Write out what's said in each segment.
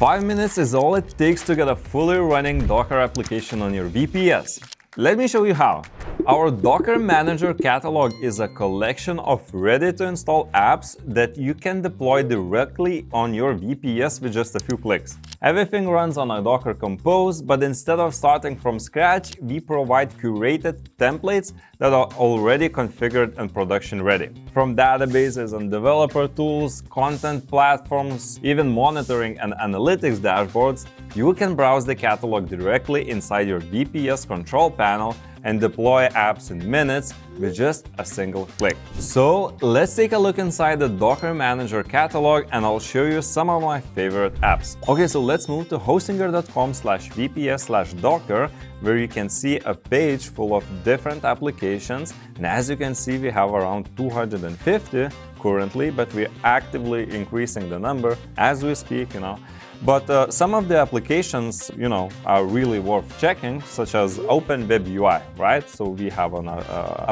5 minutes is all it takes to get a fully running Docker application on your VPS. Let me show you how. Our Docker Manager catalog is a collection of ready-to-install apps that you can deploy directly on your VPS with just a few clicks. Everything runs on a Docker Compose, but instead of starting from scratch, we provide curated templates that are already configured and production-ready. From databases and developer tools, content platforms, even monitoring and analytics dashboards, you can browse the catalog directly inside your VPS control panel and deploy apps in minutes with just a single click. So let's take a look inside the Docker Manager catalog and I'll show you some of my favorite apps. Okay, so let's move to hostinger.com/vps/docker, where you can see a page full of different applications. And as you can see, we have around 250 currently, but we're actively increasing the number as we speak, But some of the applications, are really worth checking, such as Open Web UI, right? So we have an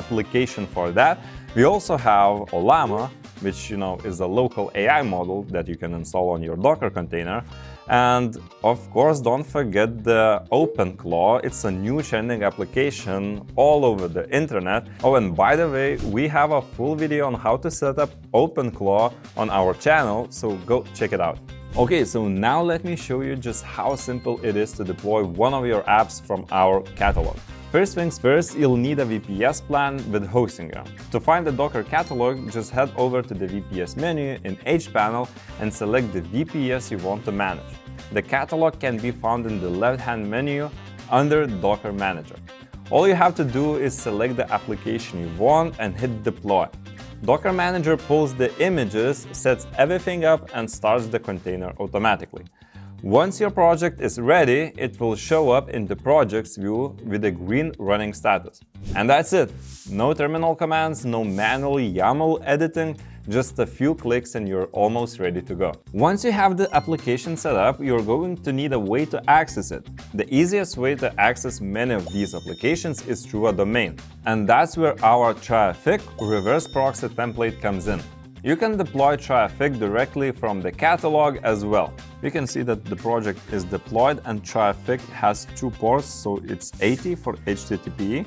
application for that. We also have Ollama, which, is a local AI model that you can install on your Docker container. And of course, don't forget the OpenClaw. It's a new trending application all over the internet. Oh, and by the way, we have a full video on how to set up OpenClaw on our channel, so go check it out. Okay, so now let me show you just how simple it is to deploy one of your apps from our catalog. First things first, you'll need a VPS plan with Hostinger. To find the Docker catalog, just head over to the VPS menu in hPanel and select the VPS you want to manage. The catalog can be found in the left-hand menu under Docker Manager. All you have to do is select the application you want and hit deploy. Docker Manager pulls the images, sets everything up, and starts the container automatically. Once your project is ready, it will show up in the projects view with a green running status. And that's it! No terminal commands, no manual YAML editing, just a few clicks and you're almost ready to go. Once you have the application set up, you're going to need a way to access it. The easiest way to access many of these applications is through a domain. And that's where our Traffic reverse proxy template comes in. You can deploy Traffic directly from the catalog as well. You can see that the project is deployed and Traffic has 2 ports, so it's 80 for HTTP.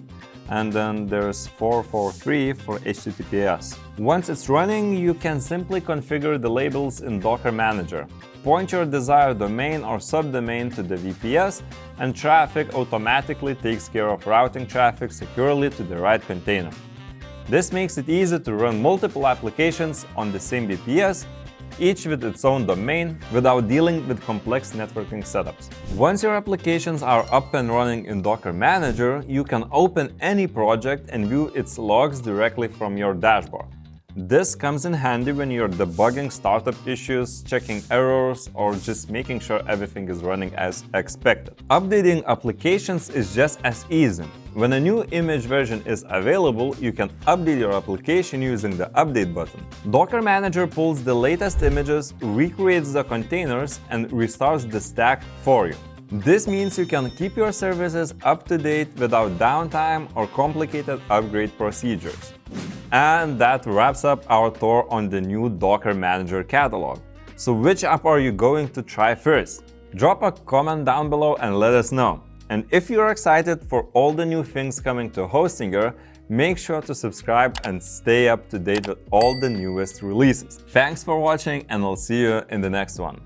And then there's 443 for HTTPS. Once it's running, you can simply configure the labels in Docker Manager. Point your desired domain or subdomain to the VPS, and Traffic automatically takes care of routing traffic securely to the right container. This makes it easy to run multiple applications on the same VPS, each with its own domain, without dealing with complex networking setups. Once your applications are up and running in Docker Manager, you can open any project and view its logs directly from your dashboard. This comes in handy when you're debugging startup issues, checking errors, or just making sure everything is running as expected. Updating applications is just as easy. When a new image version is available, you can update your application using the Update button. Docker Manager pulls the latest images, recreates the containers, and restarts the stack for you. This means you can keep your services up to date without downtime or complicated upgrade procedures. And that wraps up our tour on the new Docker Manager catalog. So which app are you going to try first? Drop a comment down below and let us know. And if you're excited for all the new things coming to Hostinger, make sure to subscribe and stay up to date with all the newest releases. Thanks for watching and I'll see you in the next one.